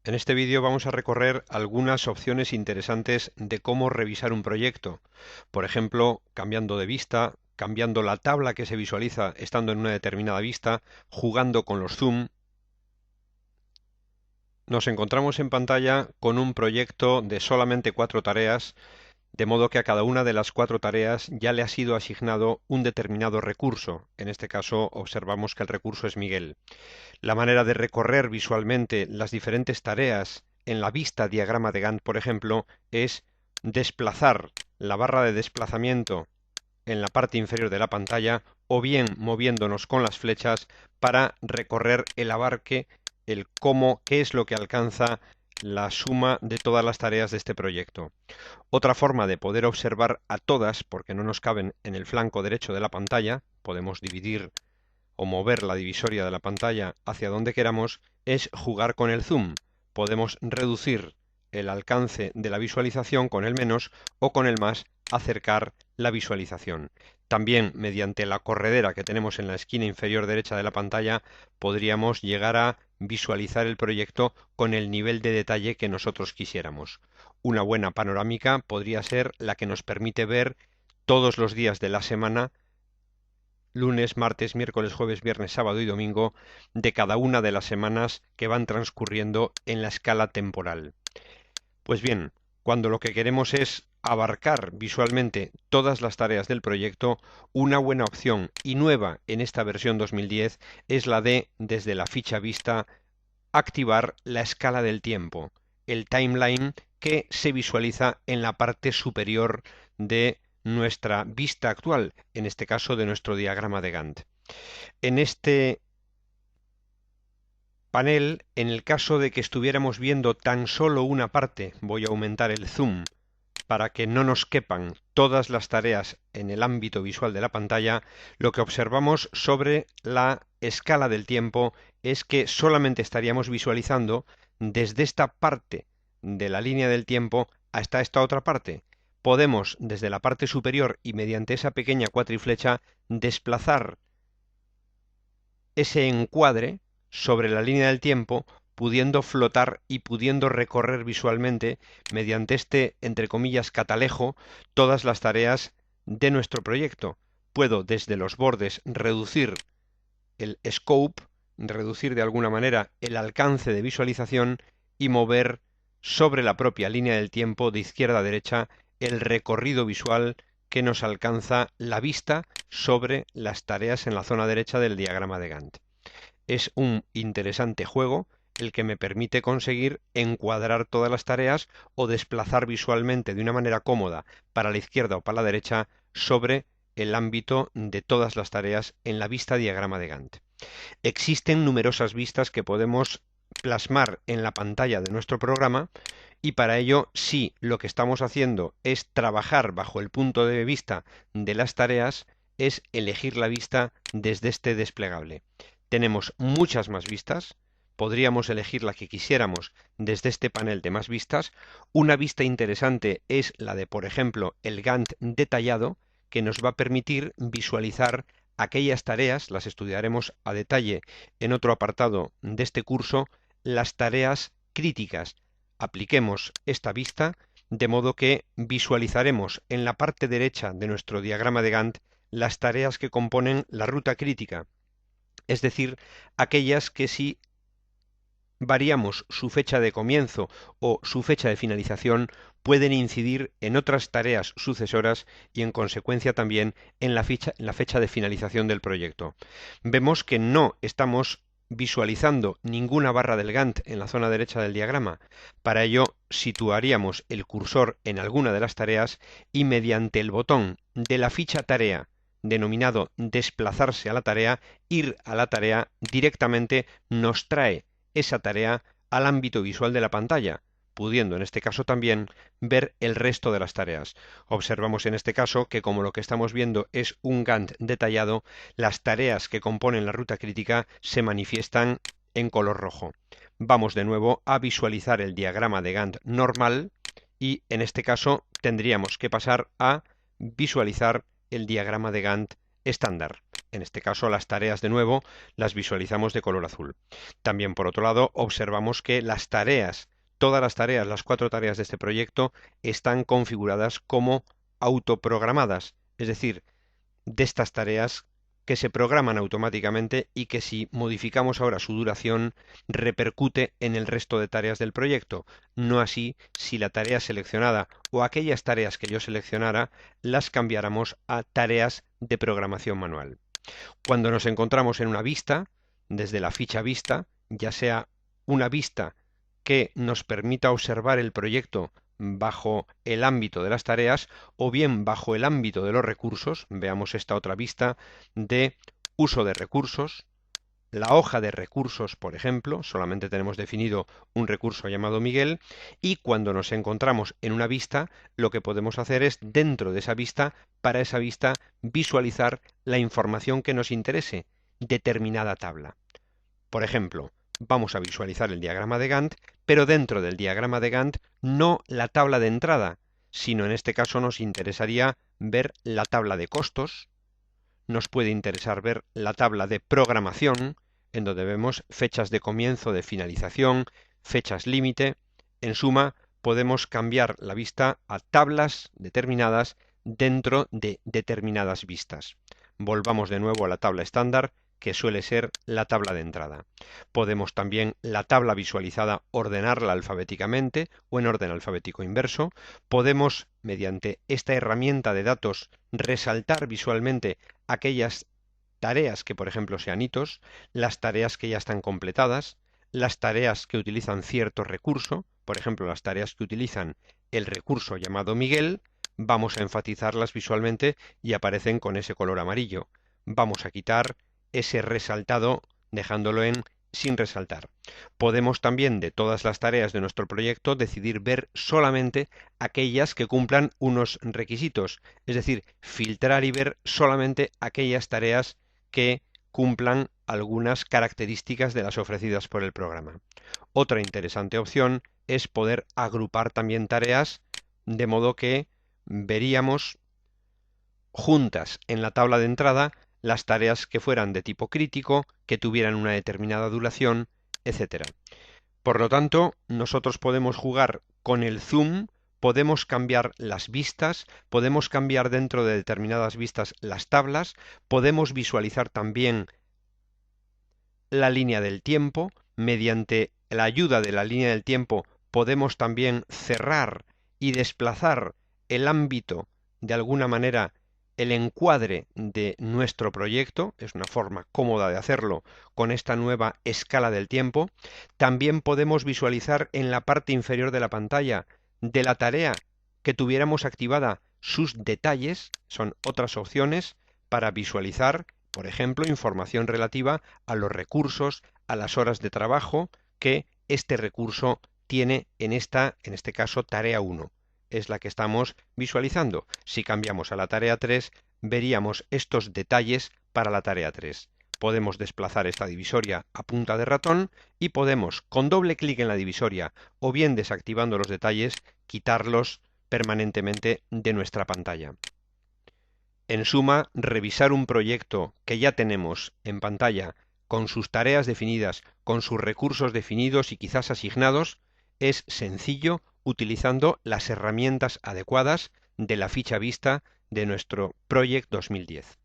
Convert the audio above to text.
En este vídeo vamos a recorrer algunas opciones interesantes de cómo revisar un proyecto. Por ejemplo, cambiando de vista, cambiando la tabla que se visualiza estando en una determinada vista, jugando con los zoom. Nos encontramos en pantalla con un proyecto de solamente 4 tareas, de modo que a cada una de las 4 tareas ya le ha sido asignado un determinado recurso. En este caso observamos que el recurso es Miguel. La manera de recorrer visualmente las diferentes tareas en la vista diagrama de Gantt, por ejemplo, es desplazar la barra de desplazamiento en la parte inferior de la pantalla o bien moviéndonos con las flechas para recorrer el abarque, el cómo, qué es lo que alcanza la suma de todas las tareas de este proyecto. Otra forma de poder observar a todas, porque no nos caben en el flanco derecho de la pantalla, podemos dividir o mover la divisoria de la pantalla hacia donde queramos, es jugar con el zoom. Podemos reducir el alcance de la visualización con el menos o con el más, acercar la visualización. También mediante la corredera que tenemos en la esquina inferior derecha de la pantalla podríamos llegar a visualizar el proyecto con el nivel de detalle que nosotros quisiéramos. Una buena panorámica podría ser la que nos permite ver todos los días de la semana, lunes, martes, miércoles, jueves, viernes, sábado y domingo de cada una de las semanas que van transcurriendo en la escala temporal. Pues bien, cuando lo que queremos es abarcar visualmente todas las tareas del proyecto, una buena opción y nueva en esta versión 2010 es la de, desde la ficha vista, activar la escala del tiempo, el timeline que se visualiza en la parte superior de nuestra vista actual, en este caso de nuestro diagrama de Gantt. En este panel, en el caso de que estuviéramos viendo tan solo una parte, voy a aumentar el zoom para que no nos quepan todas las tareas en el ámbito visual de la pantalla, lo que observamos sobre la escala del tiempo es que solamente estaríamos visualizando desde esta parte de la línea del tiempo hasta esta otra parte. Podemos, desde la parte superior y mediante esa pequeña cuatriflecha, desplazar ese encuadre sobre la línea del tiempo, pudiendo flotar y pudiendo recorrer visualmente, mediante este, entre comillas, catalejo, todas las tareas de nuestro proyecto. Puedo desde los bordes reducir el scope, reducir de alguna manera el alcance de visualización y mover sobre la propia línea del tiempo de izquierda a derecha el recorrido visual que nos alcanza la vista sobre las tareas en la zona derecha del diagrama de Gantt. Es un interesante juego el que me permite conseguir encuadrar todas las tareas o desplazar visualmente de una manera cómoda para la izquierda o para la derecha sobre el ámbito de todas las tareas en la vista diagrama de Gantt. Existen numerosas vistas que podemos plasmar en la pantalla de nuestro programa y para ello, si lo que estamos haciendo es trabajar bajo el punto de vista de las tareas, es elegir la vista desde este desplegable. Tenemos muchas más vistas, podríamos elegir la que quisiéramos desde este panel de más vistas. Una vista interesante es la de, por ejemplo, el Gantt detallado, que nos va a permitir visualizar aquellas tareas, las estudiaremos a detalle en otro apartado de este curso, las tareas críticas. Apliquemos esta vista de modo que visualizaremos en la parte derecha de nuestro diagrama de Gantt las tareas que componen la ruta crítica, es decir, aquellas que si variamos su fecha de comienzo o su fecha de finalización pueden incidir en otras tareas sucesoras y en consecuencia también en la fecha de finalización del proyecto. Vemos que no estamos visualizando ninguna barra del Gantt en la zona derecha del diagrama. Para ello situaríamos el cursor en alguna de las tareas y mediante el botón de la ficha tarea denominado desplazarse a la tarea, ir a la tarea, directamente nos trae esa tarea al ámbito visual de la pantalla, pudiendo en este caso también ver el resto de las tareas. Observamos en este caso que como lo que estamos viendo es un Gantt detallado, las tareas que componen la ruta crítica se manifiestan en color rojo. Vamos de nuevo a visualizar el diagrama de Gantt normal y en este caso tendríamos que pasar a visualizar el diagrama de Gantt estándar. En este caso, las tareas de nuevo las visualizamos de color azul. También, por otro lado, observamos que las tareas, todas las tareas, las 4 tareas de este proyecto, están configuradas como autoprogramadas, es decir, de estas tareas que se programan automáticamente y que si modificamos ahora su duración repercute en el resto de tareas del proyecto. No así si la tarea seleccionada o aquellas tareas que yo seleccionara las cambiáramos a tareas de programación manual. Cuando nos encontramos en una vista, desde la ficha vista, ya sea una vista que nos permita observar el proyecto bajo el ámbito de las tareas o bien bajo el ámbito de los recursos, veamos esta otra vista de uso de recursos, la hoja de recursos, por ejemplo, solamente tenemos definido un recurso llamado Miguel, y cuando nos encontramos en una vista, lo que podemos hacer es, dentro de esa vista, para esa vista, visualizar la información que nos interese, determinada tabla. Por ejemplo, vamos a visualizar el diagrama de Gantt, pero dentro del diagrama de Gantt no la tabla de entrada, sino en este caso nos interesaría ver la tabla de costos, nos puede interesar ver la tabla de programación, en donde vemos fechas de comienzo, de finalización, fechas límite. En suma, podemos cambiar la vista a tablas determinadas dentro de determinadas vistas. Volvamos de nuevo a la tabla estándar, que suele ser la tabla de entrada. Podemos también la tabla visualizada ordenarla alfabéticamente o en orden alfabético inverso. Podemos, mediante esta herramienta de datos, resaltar visualmente aquellas tareas que, por ejemplo, sean hitos, las tareas que ya están completadas, las tareas que utilizan cierto recurso, por ejemplo, las tareas que utilizan el recurso llamado Miguel, vamos a enfatizarlas visualmente y aparecen con ese color amarillo. Vamos a quitar ese resaltado dejándolo en sin resaltar. Podemos también, de todas las tareas de nuestro proyecto, decidir ver solamente aquellas que cumplan unos requisitos, es decir, filtrar y ver solamente aquellas tareas que cumplan algunas características de las ofrecidas por el programa. Otra interesante opción es poder agrupar también tareas, de modo que veríamos juntas en la tabla de entrada las tareas que fueran de tipo crítico, que tuvieran una determinada duración, etc. Por lo tanto, nosotros podemos jugar con el zoom, podemos cambiar las vistas, podemos cambiar dentro de determinadas vistas las tablas, podemos visualizar también la línea del tiempo. Mediante la ayuda de la línea del tiempo podemos también cerrar y desplazar el ámbito, de alguna manera, el encuadre de nuestro proyecto. Es una forma cómoda de hacerlo con esta nueva escala del tiempo. También podemos visualizar en la parte inferior de la pantalla de la tarea que tuviéramos activada sus detalles. Son otras opciones para visualizar, por ejemplo, información relativa a los recursos, a las horas de trabajo que este recurso tiene en este caso, tarea 1. Es la que estamos visualizando. Si cambiamos a la tarea 3, veríamos estos detalles para la tarea 3. Podemos desplazar esta divisoria a punta de ratón y podemos, con doble clic en la divisoria o bien desactivando los detalles, quitarlos permanentemente de nuestra pantalla. En suma, revisar un proyecto que ya tenemos en pantalla con sus tareas definidas, con sus recursos definidos y quizás asignados, es sencillo utilizando las herramientas adecuadas de la ficha vista de nuestro Project 2010.